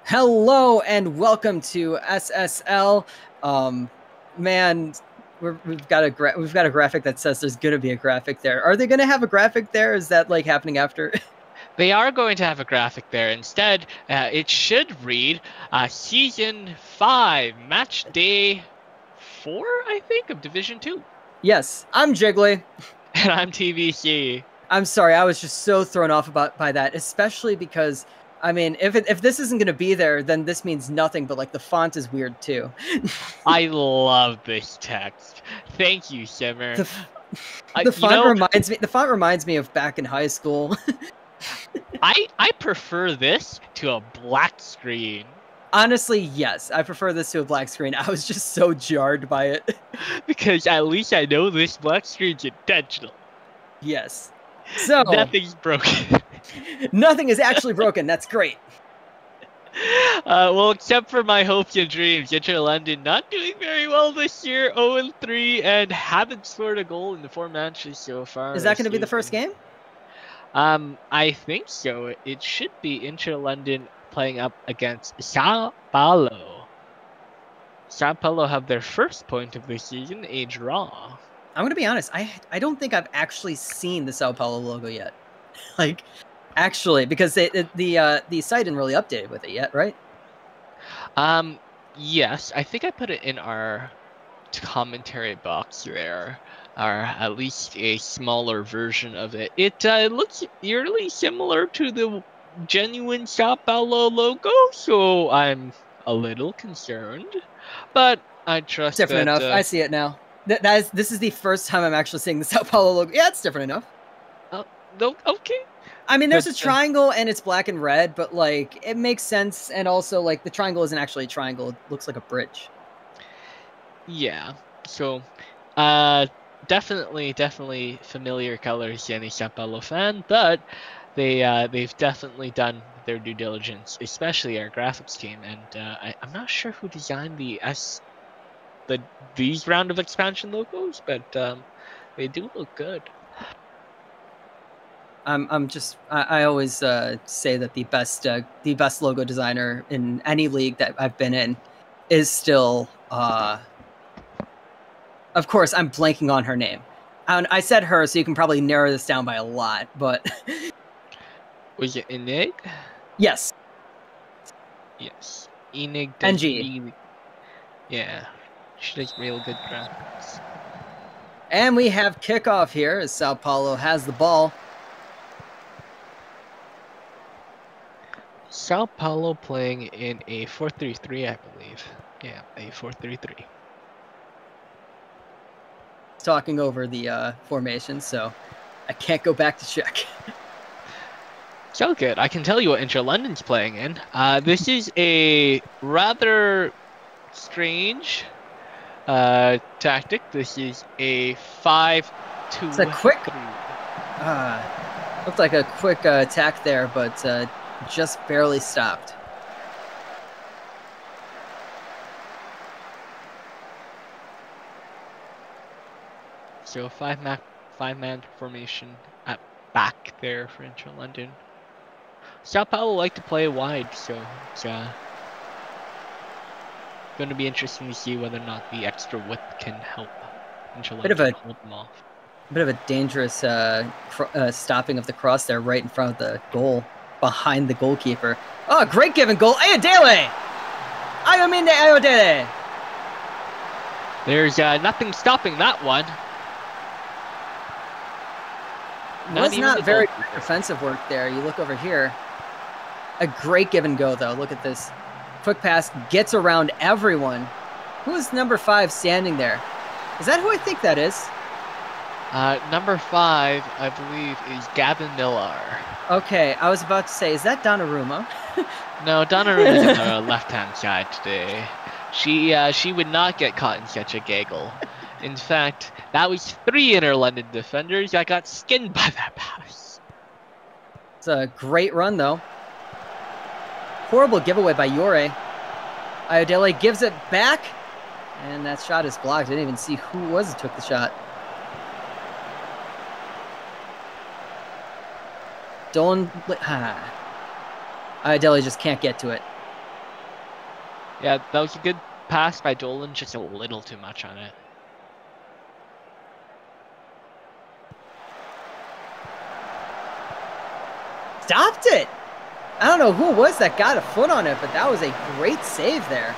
Hello and welcome to SSL. Man, we've got a graphic that says there's gonna be a graphic there. Are they gonna have a graphic there? Is that like happening after? They are going to have a graphic there. Instead, it should read Season 5, Match Day 4, I think, of Division 2. Yes, I'm Jiggly. And I'm TVC. I'm sorry, I was just so thrown off by that, especially because I mean, if this isn't gonna be there, then this means nothing. But like the font is weird too. I love this text. Thank you, Simmer. The font reminds me of back in high school. I prefer this to a black screen. Honestly, yes. I prefer this to a black screen. I was just so jarred by it. Because at least I know this black screen's intentional. Yes. So nothing's broken. Nothing is actually broken. That's great. Well, except for my hopes and dreams. Inter London not doing very well this year, 0-3, and haven't scored a goal in the 4 matches so far. Is that going to be the first game? I think so. It should be Inter London playing up against Sao Paulo. Sao Paulo have their first point of the season, a draw. I'm going to be honest. I don't think I've actually seen the Sao Paulo logo yet. Like, actually, because the site didn't really update with it yet, right? Yes, I think I put it in our commentary box there, or at least a smaller version of it. It looks eerily similar to the genuine Sao Paulo logo, so I'm a little concerned, but I trust different enough. I see it now. This is the first time I'm actually seeing the Sao Paulo logo. Yeah, it's different enough. Okay. I mean, there's a triangle and it's black and red, but like it makes sense. And also, like the triangle isn't actually a triangle; it looks like a bridge. Yeah. So, definitely familiar colors to any Sao Paulo fan, but they've definitely done their due diligence, especially our graphics team. And I'm not sure who designed these round of expansion logos, but they do look good. I always say that the best logo designer in any league that I've been in is still of course I'm blanking on her name. And I said her, so you can probably narrow this down by a lot, but was it Enig? Yes. Yes. Enig does really, yeah. She does real good graphics. And we have kickoff here as Sao Paulo has the ball. Sao Paulo playing in a 4-3-3, I believe. Yeah, a 4-3-3. Talking over the formation, so I can't go back to check. So good. I can tell you what Inter London's playing in. This is a rather strange tactic. This is a 5-2-3. It's a quick. Looked like a quick attack there, but just barely stopped. So a five-man formation at back there for Inter London. Sao Paulo like to play wide, so it's going to be interesting to see whether or not the extra width can help Inter London hold them off. Bit of a dangerous stopping of the cross there right in front of the goal, behind the goalkeeper. Oh, great given goal. Ayodele! Ayodele! There's nothing stopping that one. Not very good defensive work there. You look over here. A great give and go, though. Look at this. Quick pass gets around everyone. Who is number 5 standing there? Is that who I think that is? Number 5, I believe, is Gavin Millar. Okay, I was about to say, is that Donnarumma? No, Donnaruma's on the left-hand side today. She would not get caught in such a gaggle. In fact, that was 3 Inter London defenders that got skinned by that pass. It's a great run, though. Horrible giveaway by Yore. Ayodele gives it back, and that shot is blocked. I didn't even see who it was that took the shot. Ayodele just can't get to it. Yeah, that was a good pass by Dolan, just a little too much on it. Stopped it. I don't know who it was that got a foot on it, but that was a great save there.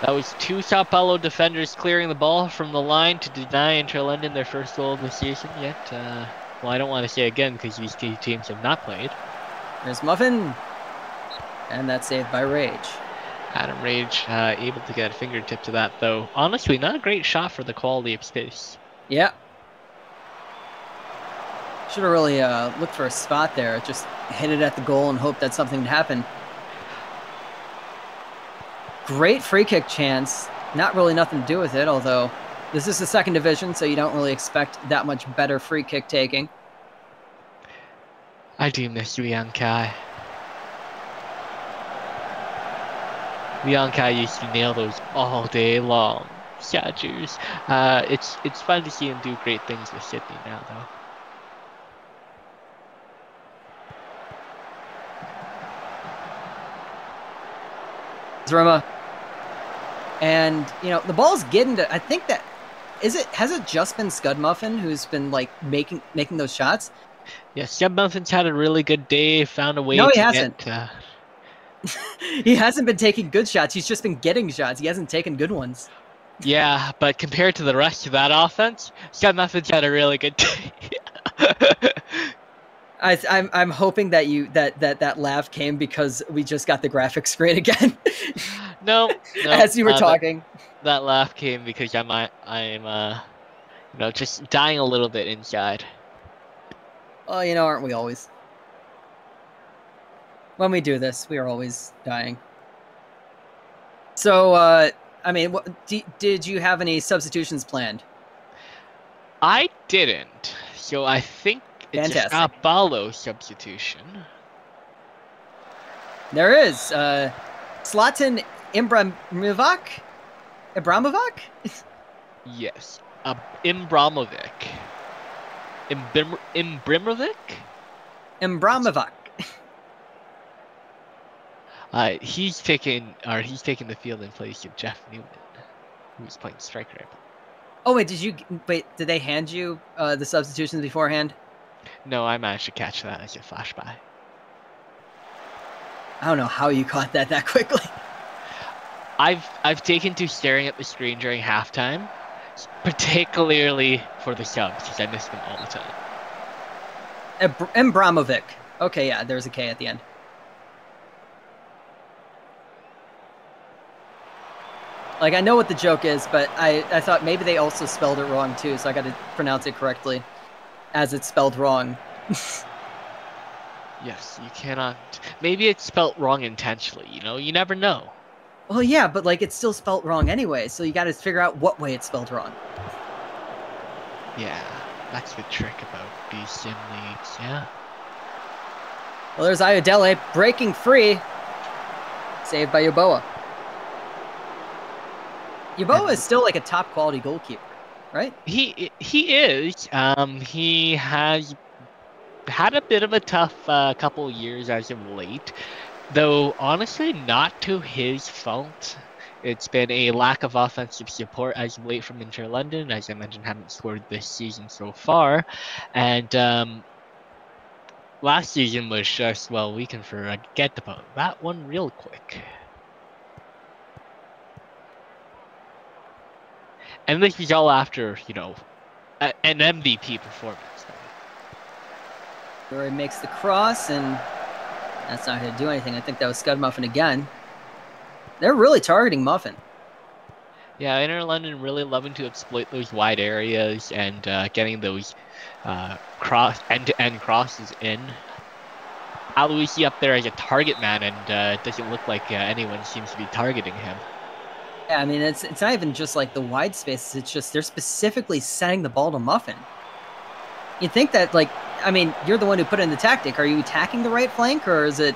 That was two Sao Paulo defenders clearing the ball from the line to deny Interlondon their first goal of the season yet. Well, I don't want to say again because these two teams have not played. There's Muffin. And that's saved by Rage. Adam Rage able to get a fingertip to that, though. Honestly, not a great shot for the quality of space. Yeah. Should have really looked for a spot there. Just hit it at the goal and hope that something would happen. Great free kick chance. Not really nothing to do with it, although this is the second division, so you don't really expect that much better free kick taking. I do miss Liang Kai. Liang Kai used to nail those all day long. Statues. It's fun to see him do great things with Sydney now, though. Roma. And, you know, the ball's getting to, I think that, has it just been Scud Muffin who's been, like, making those shots? Yeah, Scud Muffin's had a really good day, found a way no, to he hasn't. Get... He hasn't been taking good shots, he's just been getting shots. He hasn't taken good ones. Yeah, but compared to the rest of that offense, Scud Muffin's had a really good day. I'm hoping that that laugh came because we just got the graphics screen again. No, as you were talking. That laugh came because I'm you know, just dying a little bit inside. Well, you know, aren't we always? When we do this, we are always dying. So, I mean, did you have any substitutions planned? I didn't. So I think it's a Sao Paulo substitution. There is. Zlatan Ibrahimovic? Yes. Ibrahimovic. Ibrahimovic. He's taking the field in place of Jeff Newman, who's playing striker. Oh wait, did they hand you the substitutions beforehand? No, I managed to catch that as a flashby. I don't know how you caught that quickly. I've taken to staring at the screen during halftime, particularly for the subs, because I miss them all the time. Ibrahimovic. Okay, yeah, there's a K at the end. Like, I know what the joke is, but I thought maybe they also spelled it wrong too, so I got to pronounce it correctly as it's spelled wrong. Yes, you cannot. Maybe it's spelt wrong intentionally, you know? You never know. Well, yeah, but like it's still spelt wrong anyway, so you got to figure out what way it's spelled wrong. Yeah, that's the trick about these sim leagues, yeah. Well, there's Ayodele breaking free. Saved by Adowa. Adowa is still like a top quality goalkeeper, right? He is. He has had a bit of a tough couple years as of late, though honestly not to his fault. It's been a lack of offensive support as of late from Interlondon. As I mentioned, haven't scored this season so far, and last season was just, well, we can forget about that one real quick. And this is all after, you know, an MVP performance. Where he makes the cross, and that's not going to do anything. I think that was Scud Muffin again. They're really targeting Muffin. Yeah, Interlondon really loving to exploit those wide areas and getting those end-to-end crosses in. Aloisi up there as a target man, and it doesn't look like anyone seems to be targeting him. Yeah, I mean, it's not even just like the wide spaces. It's just they're specifically setting the ball to Muffin. You'd think that, like, I mean, you're the one who put in the tactic. Are you attacking the right flank, or is it...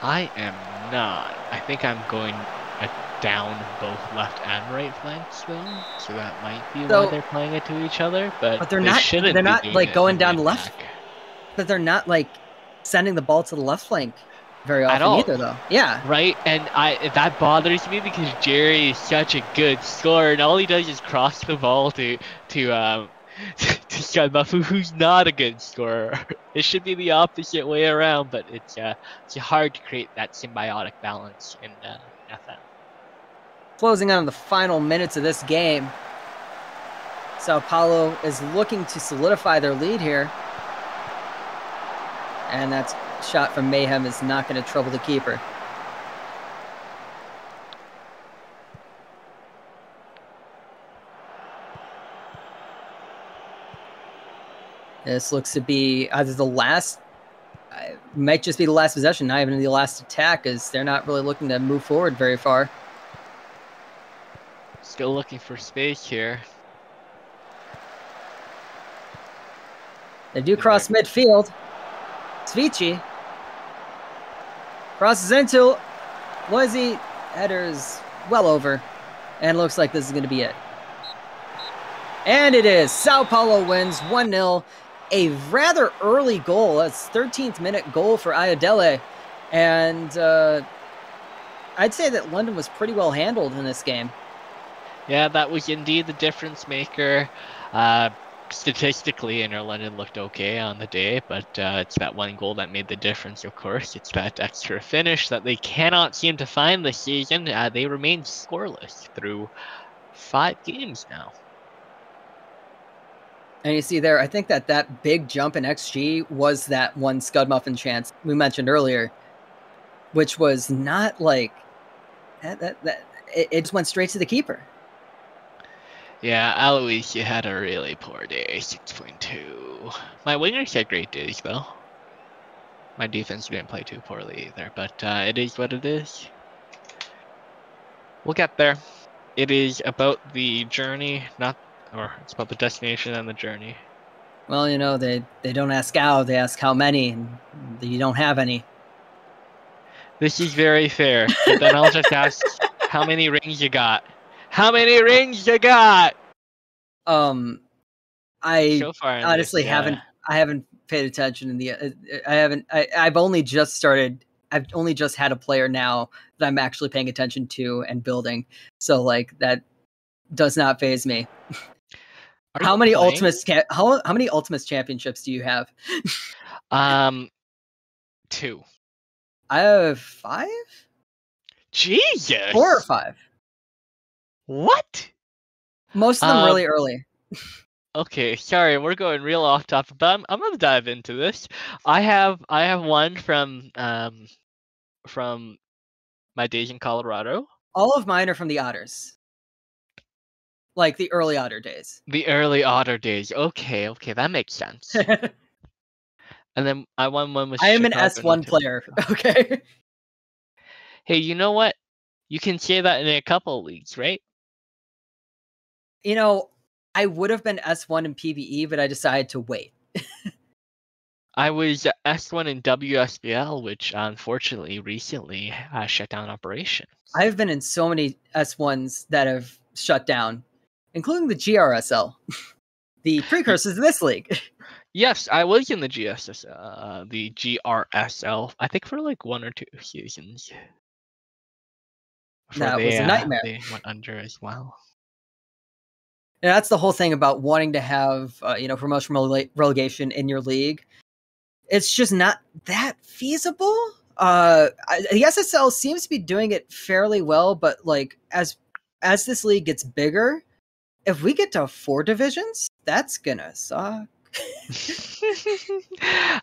I am not. I think I'm going down both left and right flanks, though. So that might be why they're playing it to each other. But they're not like going down the left. But they're not like sending the ball to the left flank. very at often all. either, though. Yeah. Right, and that bothers me because Jerry is such a good scorer, and all he does is cross the ball to Skybuff, who's not a good scorer. It should be the opposite way around, but it's hard to create that symbiotic balance in FM. Closing on the final minutes of this game, Sao Paulo is looking to solidify their lead here, and that shot from Mayhem is not going to trouble the keeper. This looks to be either the last, might just be the last possession, not even the last attack, as they're not really looking to move forward very far. Still looking for space here. They do cross midfield. Svici crosses into Loisy. Headers well over, and looks like this is going to be it. And it is. Sao Paulo wins 1-0. A rather early goal. That's 13th minute goal for Ayodele. And I'd say that London was pretty well handled in this game. Yeah, that was indeed the difference maker. Statistically, Inter London looked okay on the day, but it's that one goal that made the difference, of course. It's that extra finish that they cannot seem to find this season. They remain scoreless through 5 games now. And you see there, I think that big jump in XG was that one Scud Muffin chance we mentioned earlier, which was not like it just went straight to the keeper. Yeah, Aloisi had a really poor day, 6.2. My wingers had great days, though. My defense didn't play too poorly either, but it is what it is. We'll get there. It is about the journey, it's about the destination and the journey. Well, you know, they don't ask how, they ask how many, and you don't have any. This is very fair, but then I'll just ask, how many rings you got? How many rings you got? I so far honestly haven't paid attention in the I've only just had a player now that I'm actually paying attention to and building. So like that does not faze me. How many Ultimates championships do you have? 2. I have 5? Jesus. 4 or 5. What? Most of them really early. Okay, sorry, we're going real off topic, but I'm gonna dive into this. I have one from my days in Colorado. All of mine are from the Otters. Like the early Otter days. The early Otter days. Okay, that makes sense. And then I won one with I am Chicago, an S1 player. Okay. Hey, you know what? You can say that in a couple of leagues, right? You know, I would have been S1 in PvE, but I decided to wait. I was S1 in WSBL, which unfortunately recently shut down operations. I've been in so many S1s that have shut down, including the GRSL, the precursors to this league. Yes, I was in the the GRSL, I think for like 1 or 2 seasons. That was a nightmare. They went under as well. And that's the whole thing about wanting to have, promotion relegation in your league. It's just not that feasible. The SSL seems to be doing it fairly well, but like as this league gets bigger, if we get to 4 divisions, that's gonna suck.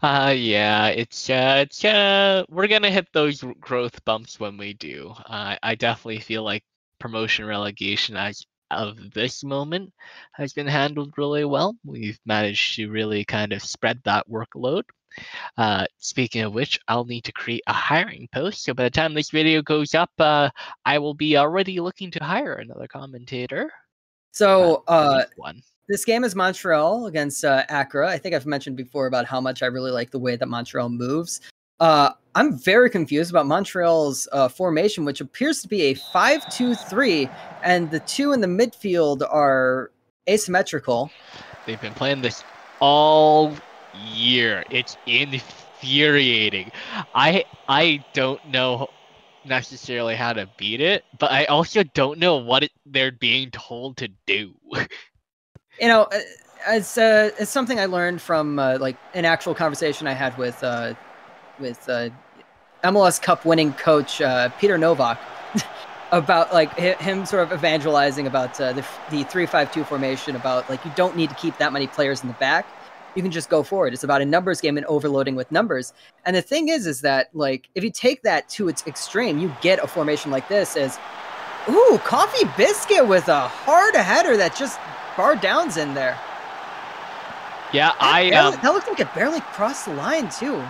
Yeah, it's we're gonna hit those growth bumps when we do. I definitely feel like promotion relegation as of this moment has been handled really well. We've managed to really kind of spread that workload. Speaking of which, I'll need to create a hiring post. So by the time this video goes up, I will be already looking to hire another commentator. So this game is Montreal against Accra. I think I've mentioned before about how much I really like the way that Montreal moves. I'm very confused about Montreal's formation, which appears to be a 5-2-3, and the 2 in the midfield are asymmetrical. They've been playing this all year. It's infuriating. I don't know necessarily how to beat it, but I also don't know what they're being told to do. You know, it's something I learned from like an actual conversation I had with MLS Cup winning coach Peter Novak about like him sort of evangelizing about the 3-5-2 formation, about like you don't need to keep that many players in the back. You can just go forward. It's about a numbers game and overloading with numbers. And the thing is that like if you take that to its extreme, you get a formation like this as, ooh, Coffee Biscuit with a hard header that just bar downs in there. Yeah, that looks like it barely crossed the line too.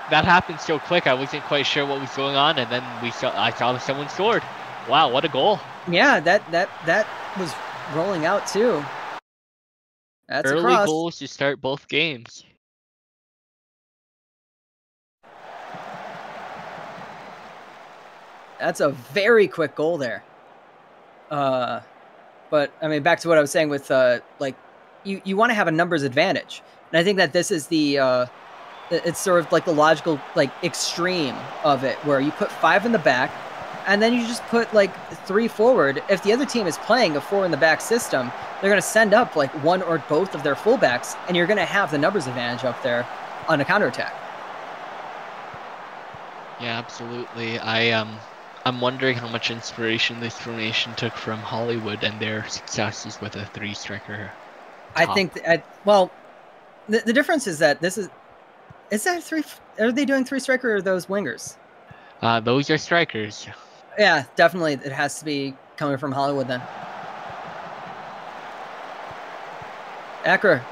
That happened so quick. I wasn't quite sure what was going on, and then I saw that someone scored. Wow, what a goal! Yeah, that was rolling out too. That's early a cross. Goals to start both games. That's a very quick goal there. But I mean, back to what I was saying with like you want to have a numbers advantage, and I think that this is the it's sort of like the logical like extreme of it, where you put 5 in the back, and then you just put like 3 forward. If the other team is playing a 4 in the back system, they're going to send up like one or both of their fullbacks, and you're going to have the numbers advantage up there on a counterattack. Yeah, absolutely. I'm wondering how much inspiration this formation took from Hollywood and their successes with a 3-striker. I think well, the difference is that this is that 3? Are they doing 3-striker or are those wingers? Those are strikers. Yeah, definitely. It has to be coming from Hollywood then. Accra.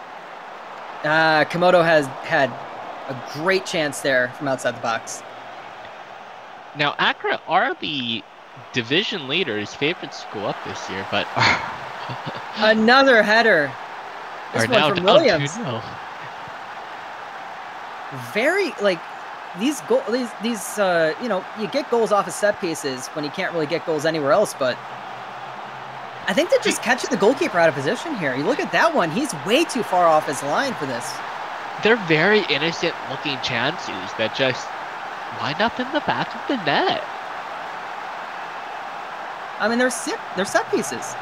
Komodo has had a great chance there from outside the box. Now, Accra are the division leaders, favorites to go up this year, but another header. This one from Williams. Very like these you know, you get goals off of set pieces when you can't really get goals anywhere else, but I think they're just catching the goalkeeper out of position here. You look at that one; he's way too far off his line for this. They're very innocent-looking chances that just wind up in the back of the net. I mean, they're set pieces.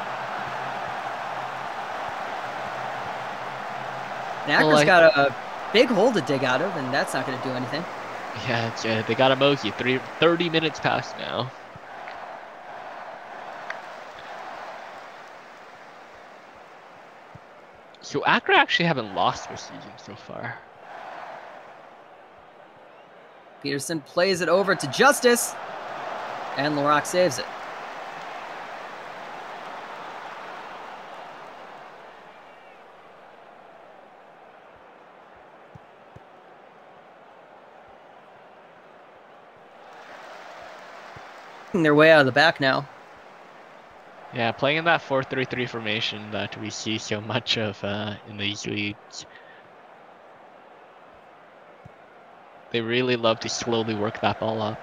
And Accra's got a big hole to dig out of, and that's not going to do anything. Yeah, they got a mosey. 30 minutes past now. So Accra actually haven't lost this season so far. Peterson plays it over to Justice, and Larock saves it. Their way out of the back now. Yeah, playing in that 4-3-3 formation that we see so much of in these leagues. They really love to slowly work that ball up.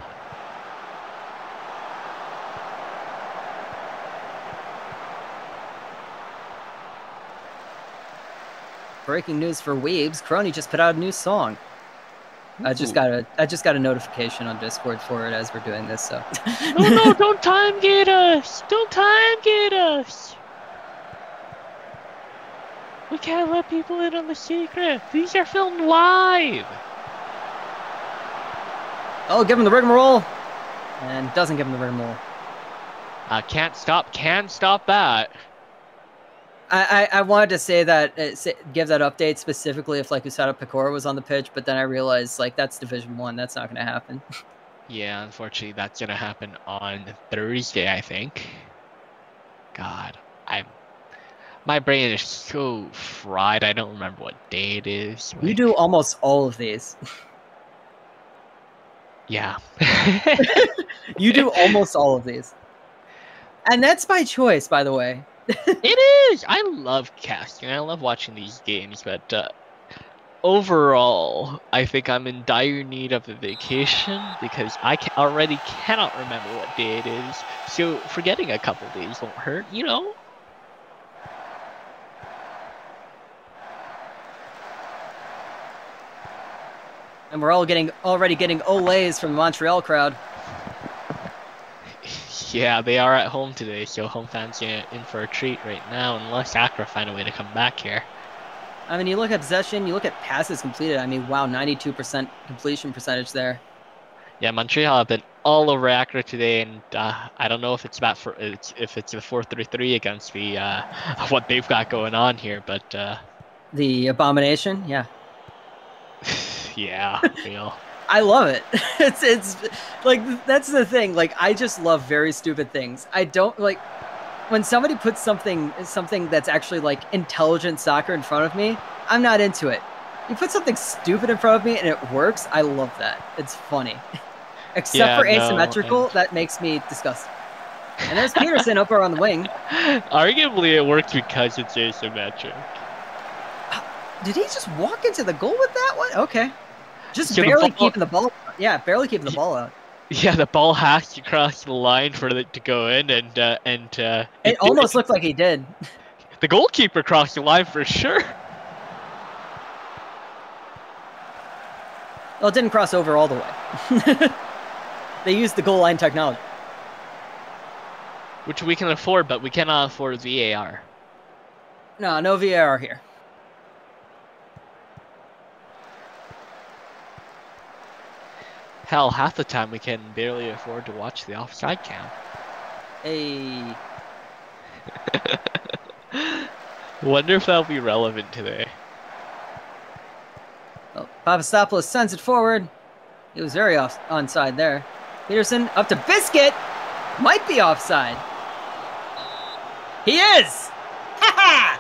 Breaking news for Weebs. Crony just put out a new song. I just got a notification on Discord for it as we're doing this, so. No, don't time get us! Don't time get us! We can't let people in on the secret. These are filmed live. Oh, give him the rigmarole. And doesn't give him the rigmarole. Can't stop that. I wanted to say that, give that update specifically if like Usada Pecora was on the pitch, but then I realized like that's Division 1. That's not going to happen. Yeah, unfortunately, that's going to happen on Thursday, I think. God, my brain is so fried. I don't remember what day it is. You do almost all of these. Yeah. You do almost all of these. And that's by choice, by the way. It is. I love casting. I love watching these games, but overall, I think I'm in dire need of a vacation because I already cannot remember what day it is. So forgetting a couple days won't hurt, you know? And we're already getting olays from the Montreal crowd. Yeah, they are at home today, so home fans are in for a treat right now, unless Accra find a way to come back here. I mean, you look at possession, you look at passes completed. I mean, wow, 92% completion percentage there. Yeah, Montreal have been all over Accra today, and I don't know if it's if it's a 4-3-3 against the what they've got going on here, but the abomination, yeah. Yeah, real. I love it. It's like that's the thing. Like I just love very stupid things. I don't like when somebody puts something that's actually like intelligent soccer in front of me. I'm not into it. You put something stupid in front of me and it works. I love that. It's funny. Except for asymmetrical, that makes me disgusted. And there's Peterson over on the wing. Arguably, it works because it's asymmetric. Did he just walk into the goal with that one? Okay. Just barely keeping the ball. Yeah, barely keeping the ball out. Yeah, the ball has to cross the line for it to go in, and it almost looked like he did. The goalkeeper crossed the line for sure. Well, it didn't cross over all the way. They used the goal line technology, which we can afford, but we cannot afford VAR. No VAR here. Hell, half the time we can barely afford to watch the offside cam. Hey. Wonder if that'll be relevant today. Well, Papastathopoulos sends it forward. He was very onside there. Peterson up to Biscuit. Might be offside. He is! Ha-ha!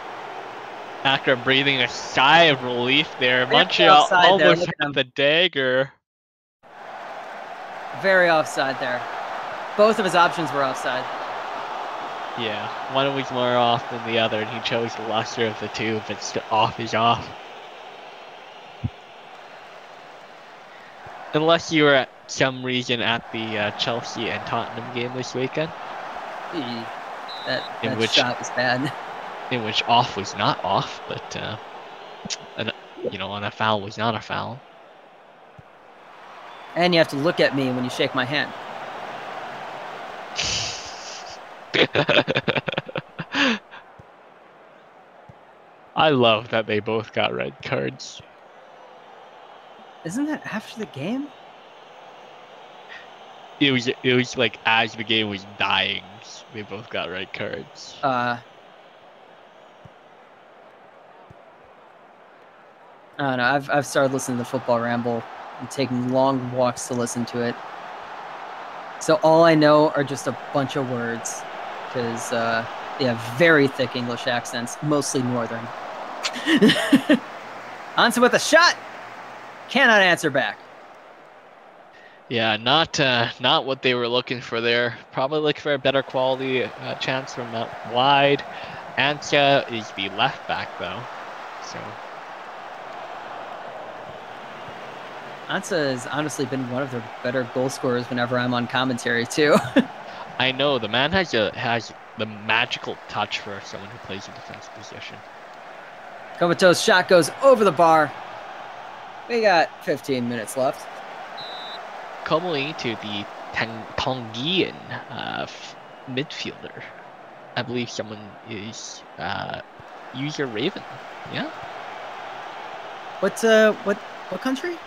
Accra breathing a sigh of relief there. Montreal almost had the dagger. Very offside there. Both of his options were offside. Yeah, one was more off than the other, and he chose the lesser of the two, but off is off. Unless you were at some reason at the Chelsea and Tottenham game this weekend. That shot was bad. In which off was not off, but and a foul was not a foul. And you have to look at me when you shake my hand. I love that they both got red cards. Isn't that after the game? It was like as the game was dying, they both got red cards. I don't know. I've started listening to Football Ramble and taking long walks to listen to it. So all I know are just a bunch of words because they have very thick English accents, mostly northern. Hansen with a shot. Cannot answer back. Yeah, not what they were looking for there. Probably looking for a better quality chance from out wide. Ansa is the left back though, so. Ansa has honestly been one of their better goal scorers whenever I'm on commentary too. I know the man has the magical touch for someone who plays a defensive position. Komato's shot goes over the bar. We got 15 minutes left. Coming to the Tongian midfielder. I believe someone is user Raven. Yeah. What country?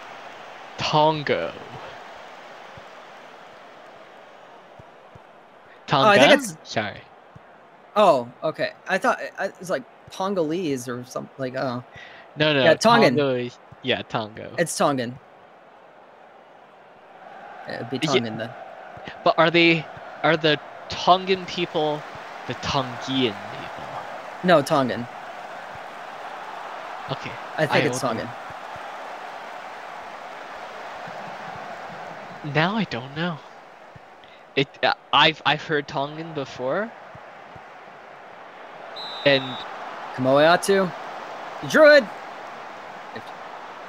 Tongo. Tonga? Oh, I think it's... Sorry. Oh, okay. I thought it was like Tongolese or something like, oh. No. Yeah, Tongan. Tongo. It's Tongan. It'd be Tongan then. But are the Tongan people the Tongian people? No, Tongan. Okay. I think it's Tongan. Now I don't know. I've heard Tongan before. And Kamoeatu, Druid.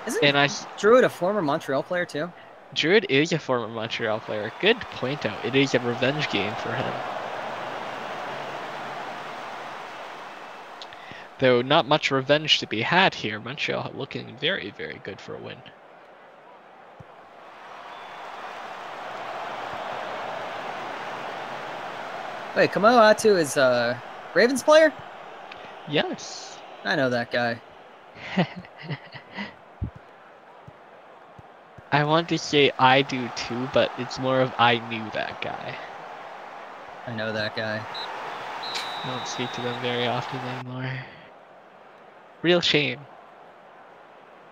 Isn't Druid a former Montreal player too? Druid is a former Montreal player. Good point out. It is a revenge game for him. Though not much revenge to be had here. Montreal looking very, very good for a win. Wait, Kamoatu is a Ravens player? Yes. I know that guy. I want to say I do too, but it's more of I knew that guy. I know that guy. I don't speak to them very often anymore. Real shame.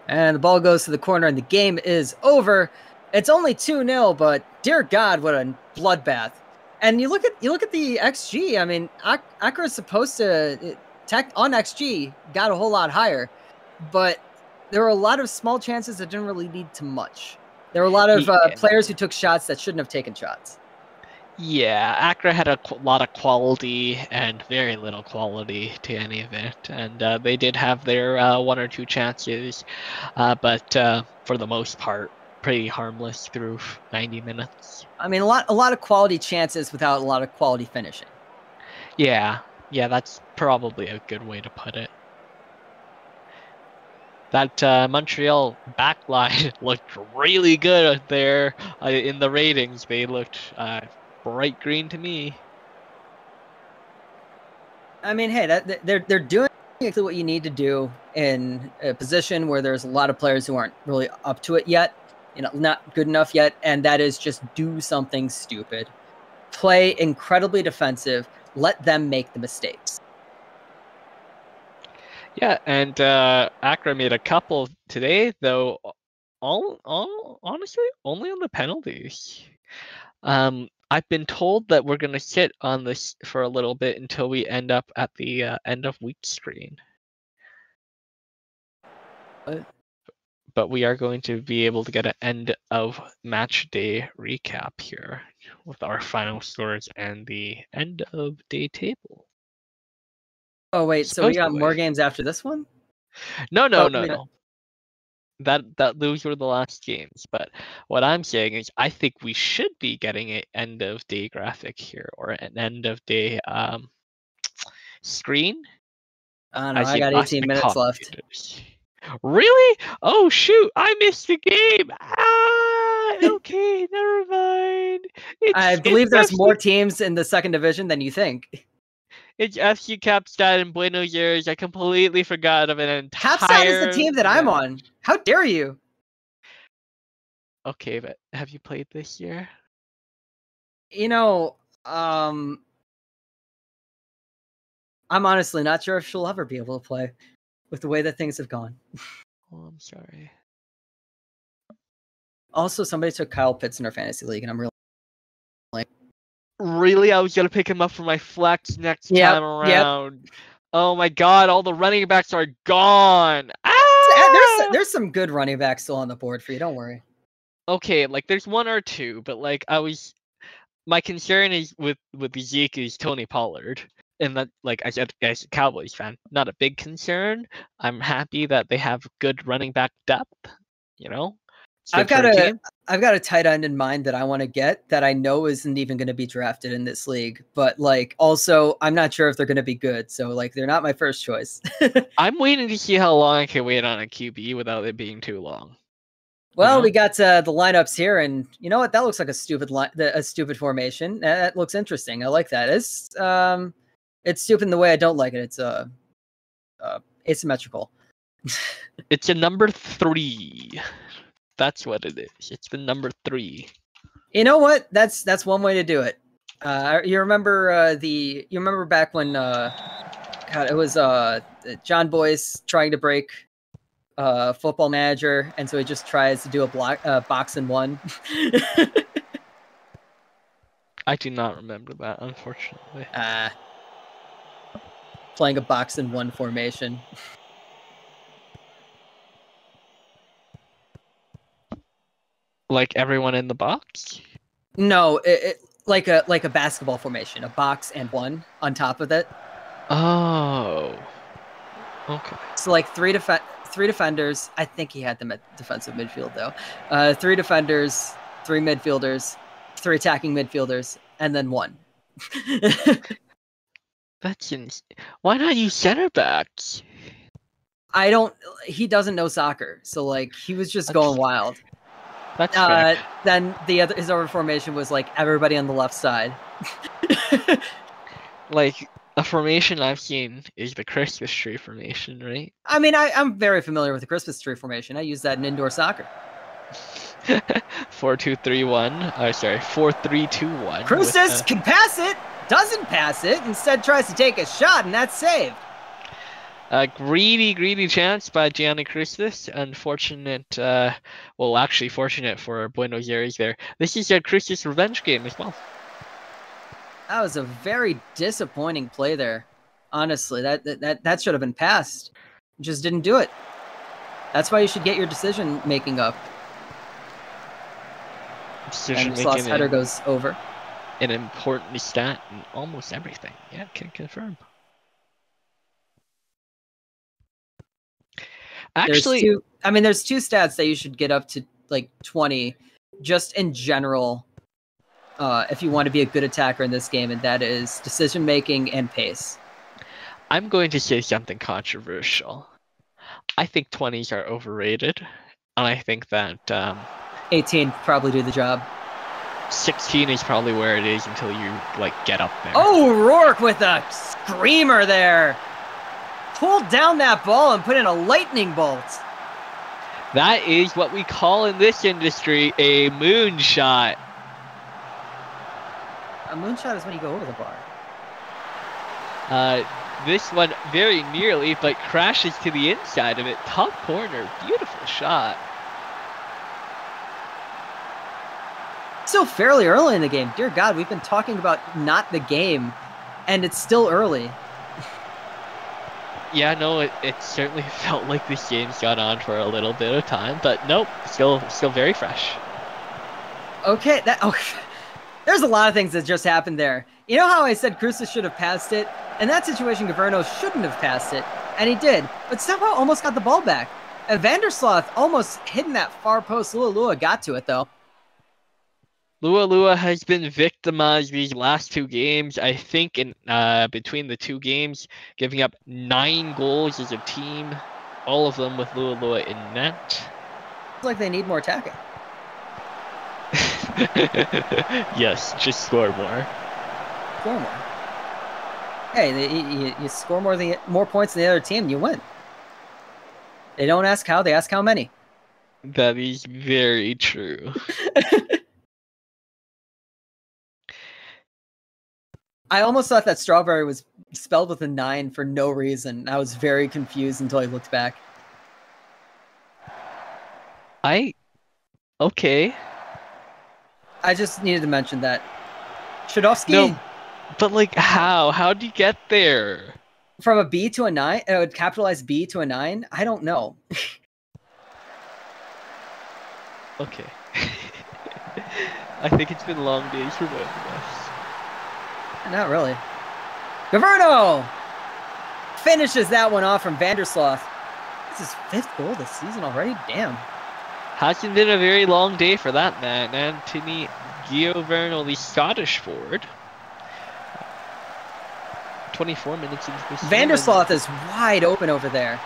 And the ball goes to the corner, and the game is over. It's only 2-0, but dear God, what a bloodbath! And you look at the XG. I mean, Accra is supposed to on XG got a whole lot higher, but there were a lot of small chances that didn't really lead to much. There were a lot of players who took shots that shouldn't have taken shots. Yeah, Accra had a lot of quality and very little quality to any of it, and they did have their 1 or 2 chances, but for the most part, pretty harmless through 90 minutes. I mean, a lot of quality chances without a lot of quality finishing. Yeah, that's probably a good way to put it. That Montreal backline looked really good there in the ratings. They looked bright green to me. I mean, hey, they're doing exactly what you need to do in a position where there's a lot of players who aren't really up to it yet, not good enough yet, and that is just do something stupid. Play incredibly defensive. Let them make the mistakes. Yeah, and Accra made a couple today, though. All honestly, only on the penalties. I've been told that we're gonna sit on this for a little bit until we end up at the end of week screen. But we are going to be able to get an end of match day recap here with our final scores and the end of day table. Oh wait, so we got more games after this one? No. Those were the last games. But what I'm saying is, I think we should be getting an end of day graphic here, or an end of day screen. I don't know. I got 18 minutes left. Really? Oh shoot! I missed the game. Okay, never mind. I believe there's more teams in the second division than you think. It's FC Kaapstad and Buenos Aires. I completely forgot of an entire. Kaapstad is the team that I'm on. How dare you? Okay, but have you played this year? I'm honestly not sure if she'll ever be able to play with the way that things have gone. Oh, I'm sorry. Also, somebody took Kyle Pitts in our fantasy league, and I'm really like, really? I was gonna pick him up for my flex next time around. Yep. Oh my god! All the running backs are gone. There's some good running backs still on the board for you. Don't worry. Okay, like there's 1 or 2, but like my concern is with Zeke is Tony Pollard. And that, like I said, as a Cowboys fan, not a big concern. I'm happy that they have good running back depth. I've got a tight end in mind that I want to get that I know isn't even going to be drafted in this league. But like, also, I'm not sure if they're going to be good. So like, they're not my first choice. I'm waiting to see how long I can wait on a QB without it being too long. Well, we got the lineups here, and you know what? That looks like a stupid formation. That looks interesting. I like that. It's stupid in the way I don't like it. It's asymmetrical. It's a number 3. That's what it is. It's the number 3. You know what? That's one way to do it. You remember back when it was John Boyce trying to break Football Manager, and so he just tries to do a box and one. I do not remember that, unfortunately. Playing a box and one formation. Like everyone in the box? No, it like a basketball formation, a box and one on top of it. Oh, okay. So like three defenders. I think he had them at defensive midfield though. 3 defenders, 3 midfielders, 3 attacking midfielders, and then 1. That's why not use center backs? He doesn't know soccer, so like he was just going wild. That's fair. Then his other formation was like everybody on the left side. like a formation I've seen is the Christmas tree formation, right? I mean, I'm very familiar with the Christmas tree formation. I use that in indoor soccer. 4-2-3-1. Sorry, 4-3-2-1. Cruces can pass it, doesn't pass it, instead tries to take a shot, and that's saved. A greedy chance by Gianni Cruces. Unfortunate, well, actually fortunate for Buenos Aires there. This is a Cruces revenge game as well. That was a very disappointing play there. Honestly, that should have been passed. Just didn't do it. That's why you should get your decision making up. Decision making header goes over. An important stat in almost everything. Yeah, can confirm. Actually, there's two stats that you should get up to like 20, just in general, if you want to be a good attacker in this game, and that is decision making and pace. I'm going to say something controversial. I think 20s are overrated, and I think that 18 probably do the job. 16 is probably where it is until you like get up there. Oh, Rourke with a screamer there. Pulled down that ball and put in a lightning bolt. That is what we call in this industry a moonshot. A moonshot is when you go over the bar. This one very nearly, but crashes to the inside of it. Top corner, beautiful shot. Still fairly early in the game. Dear God, we've been talking about not the game, and it's still early. Yeah, no, it certainly felt like this game's gone on for a little bit of time, but nope, still very fresh. Okay, there's a lot of things that just happened there. You know how I said Cruces should have passed it? In that situation, Governo shouldn't have passed it, and he did, but somehow almost got the ball back. And Vandersloot almost hitting that far post. Lua got to it, though. Lua has been victimized these last two games. I think in between the two games, giving up 9 goals as a team, all of them with Lua in net. It's like they need more attacking. Yes, just score more. Score more. Hey, you score more points than the other team, you win. They don't ask how, they ask how many. That is very true. I almost thought that strawberry was spelled with a 9 for no reason. I was very confused until I looked back. Okay. I just needed to mention that. Shadovsky? No, but like how? How'd you get there? From a B to a 9? Capitalized B to a 9? I don't know. Okay. I think it's been long days for both of us. Not really. Governo finishes that one off from Vandersloot. This is his 5th goal this season already? Damn. Hasn't been a very long day for that man. Anthony Gioverno, the Scottish forward. 24 minutes into this Vandersloot is wide open over there.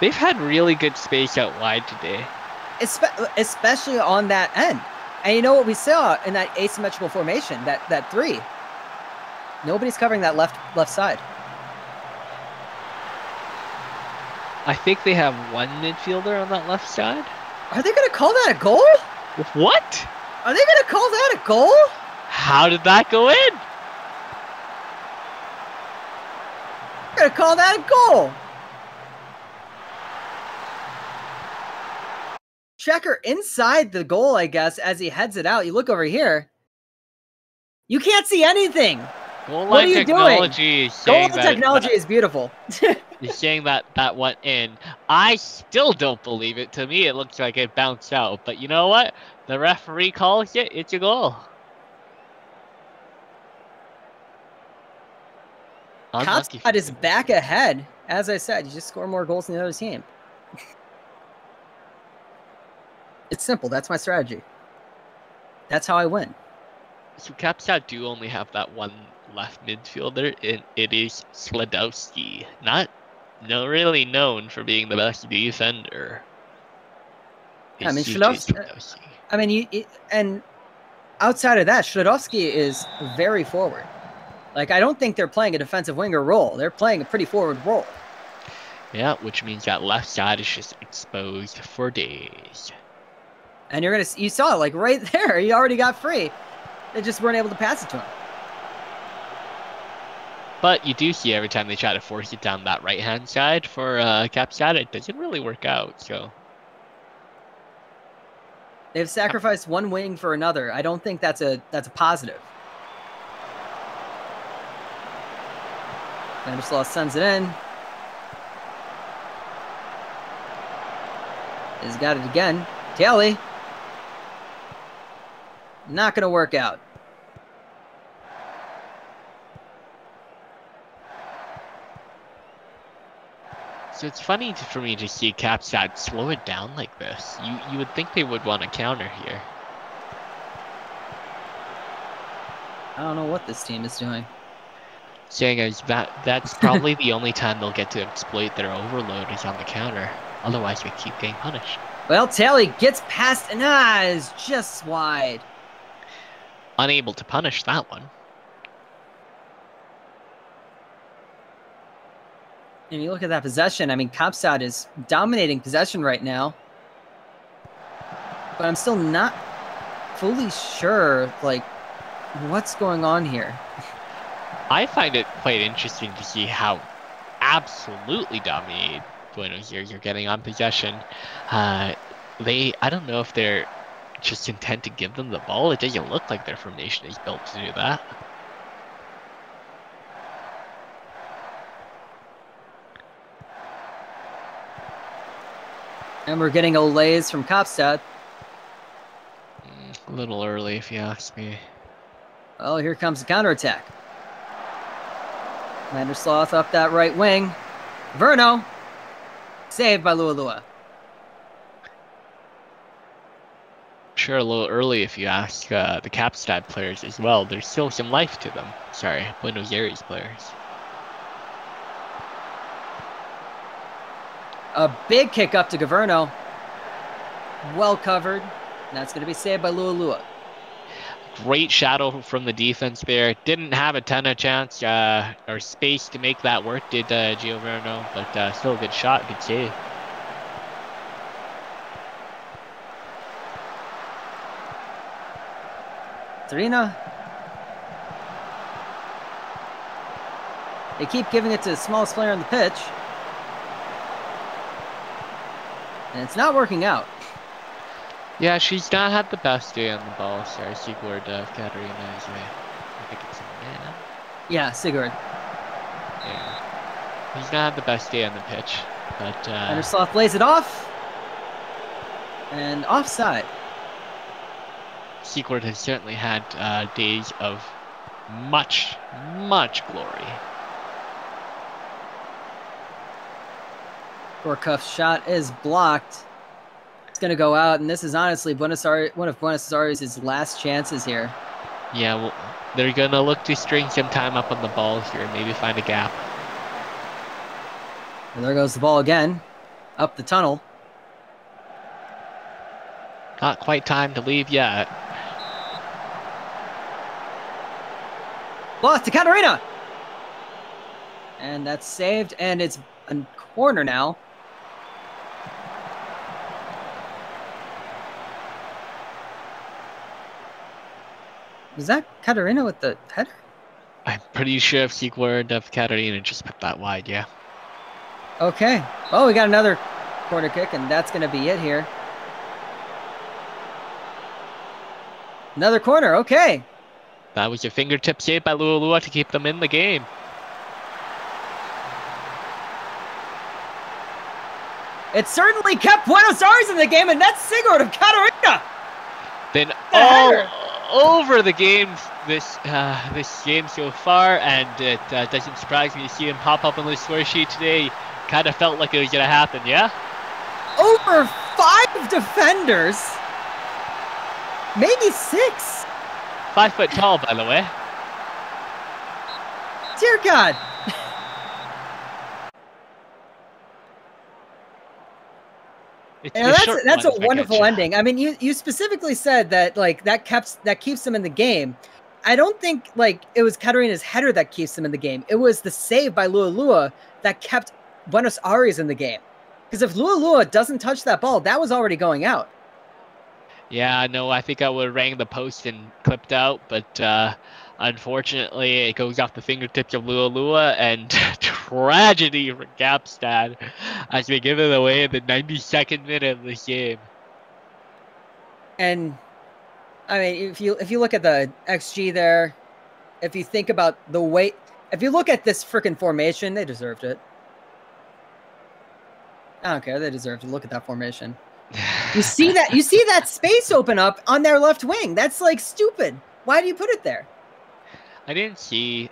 They've had really good space out wide today. Especially on that end. And you know what we saw in that asymmetrical formation, that 3? Nobody's covering that left side. I think they have one midfielder on that left side. Are they going to call that a goal? What? Are they going to call that a goal? How did that go in? They're going to call that a goal. Checker inside the goal, I guess, as he heads it out. You look over here. You can't see anything. What are you doing? Goal line technology is beautiful. You're saying that went in. I still don't believe it. To me, it looks like it bounced out. But you know what? The referee calls it. It's a goal. Kaapstad is back ahead. As I said, you just score more goals than the other team. It's simple. That's my strategy. That's how I win. So Kaapstad do only have that one left midfielder, and it is Sledowski. Not really known for being the best defender. I mean, and outside of that, Sledowski is very forward. Like, I don't think they're playing a defensive winger role. They're playing a pretty forward role. Yeah, which means that left side is just exposed for days. And you saw it like right there. He already got free. They just weren't able to pass it to him. But you do see every time they try to force it down that right-hand side for Kaapstad, it doesn't really work out. So they've sacrificed one wing for another. I don't think that's a positive. Vanderslaw sends it in. He's got it again. Taylor. Not going to work out. So it's funny for me to see Kaapstad slow it down like this. You would think they would want to counter here. I don't know what this team is doing. Saying as that's probably the only time they'll get to exploit their overload is on the counter. Otherwise, we keep getting punished. Well, Taylor gets past and is just wide. Unable to punish that one. And you look at that possession. I mean, Kaapstad is dominating possession right now. But I'm still not fully sure, like, what's going on here. I find it quite interesting to see how absolutely dominated Buenos Aires are getting on possession. I don't know if they're just intent to give them the ball. It doesn't look like their formation is built to do that. And we're getting olays from Kaapstad. A little early, if you ask me. Well, here comes the counterattack. Vandersloth up that right wing. Verno. Saved by Lualua. Sure, a little early if you ask the Kaapstad players as well. There's still some life to them. Sorry, Buenos Aires players. A big kick up to Gaverno. Well covered. And that's going to be saved by Lualua. Great shadow from the defense there. Didn't have a ton of chance or space to make that work, did Gioverno, but still a good shot, good save. Serena. They keep giving it to the smallest player on the pitch. And it's not working out. Yeah, she's not had the best day on the ball. Sorry, Sigurd Katarina is I think it's a man. Yeah, Sigurd. Yeah. He's not had the best day on the pitch, but Vandersloth lays it off. And offside. Sigurd has certainly had days of much, much glory. Gorkuff's shot is blocked. It's going to go out, and this is honestly one of Buenos Aires' last chances here. Yeah, well, they're going to look to string some time up on the ball here, maybe find a gap. And there goes the ball again, up the tunnel. Not quite time to leave yet. Lost to Katarina! And that's saved, and it's a corner now. Was that Katarina with the header? I'm pretty sure if Sigurd of Katarina just put that wide, yeah. Okay. Well, we got another corner kick, and that's going to be it here. Another corner, okay. That was a fingertip save by Lualua to keep them in the game. It certainly kept Buenos Aires in the game, and that's Sigurd of Katarina. Then all over the game this game so far, and it doesn't surprise me to see him pop up on the score sheet today. Kind of felt like it was going to happen, yeah? Over 5 defenders. Maybe 6. 5 foot tall, by the way. Dear God. That's a wonderful ending. I mean, you specifically said that like that keeps them in the game, I don't think like it was Katarina's header that keeps them in the game. It was the save by Lualua that kept Buenos Aires in the game. Because if Lualua doesn't touch that ball, that was already going out. Yeah, no, I think I would have rang the post and clipped out, but unfortunately, it goes off the fingertips of Lualua, and tragedy for Kaapstad as they give it away in the 92nd minute of the game. And I mean, if you look at the XG there, if you think about the way, if you look at this freaking formation, they deserved it. I don't care. They deserve to look at that formation. You see that space open up on their left wing. That's like stupid. Why do you put it there? I didn't see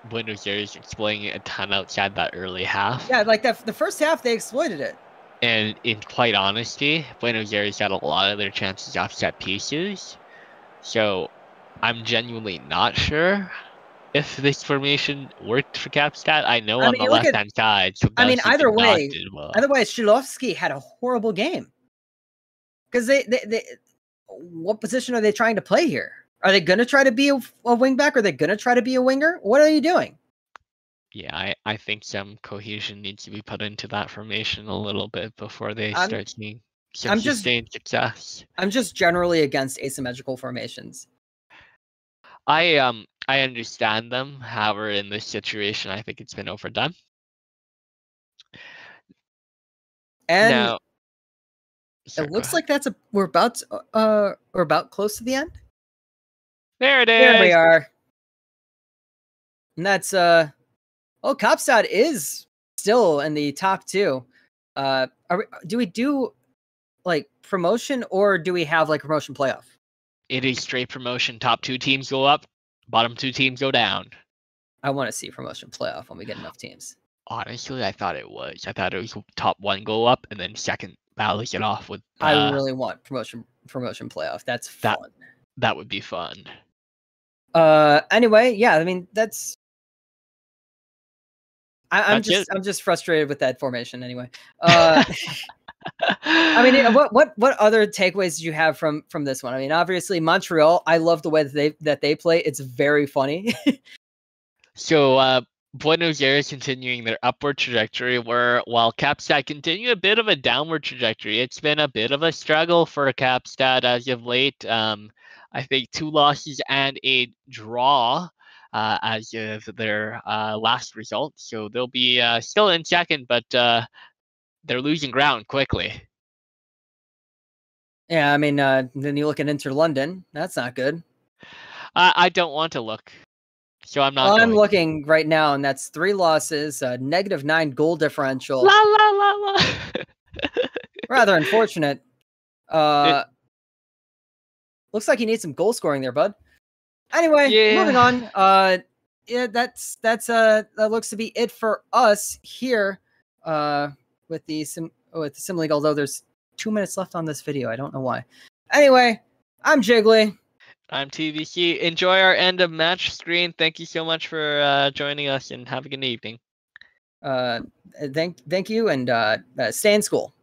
Buenos Aires exploiting a ton outside that early half. Yeah, like the first half they exploited it. And in quite honesty, Buenos Aires got a lot of their chances off set pieces. So I'm genuinely not sure if this formation worked for Kaapstad. I know on the left-hand side. So either way, Shilovsky had a horrible game. Because they what position are they trying to play here? Are they going to try to be a wingback? Are they going to try to be a winger? What are you doing? Yeah, I think some cohesion needs to be put into that formation a little bit before they start seeing some sustained success. I'm just generally against asymmetrical formations. I understand them. However, in this situation, I think it's been overdone. And now, it looks like we're about close to the end. There it is. There we are. And that's Kaapstad is still in the top 2. Do we do like promotion or do we have like promotion playoff? It is straight promotion. Top 2 teams go up, bottom 2 teams go down. I want to see promotion playoff when we get enough teams. Honestly, I thought it was. I thought it was top 1 go up and then second balance it off with. I really want promotion playoff. That's fun. That would be fun. Anyway, yeah, I mean that's. I'm just frustrated with that formation. Anyway, I mean, what other takeaways did you have from this one? I mean, obviously Montreal. I love the way that they play. It's very funny. So Buenos Aires continuing their upward trajectory, while Kaapstad continue a bit of a downward trajectory. It's been a bit of a struggle for Kaapstad as of late. I think 2 losses and a draw as of their last result. So they'll be still in second, but they're losing ground quickly. Yeah, I mean, then you look at Inter London. That's not good. I don't want to look. So I'm not. I'm looking right now, and that's 3 losses, -9 goal differential. La la la la. Rather unfortunate. Looks like you need some goal scoring there, bud. Anyway, moving on. Yeah, that looks to be it for us here. With the Sim League. Although there's 2 minutes left on this video, I don't know why. Anyway, I'm Jiggly. I'm TVC. Enjoy our end of match screen. Thank you so much for joining us, and have a good evening. Thank you, and stay in school.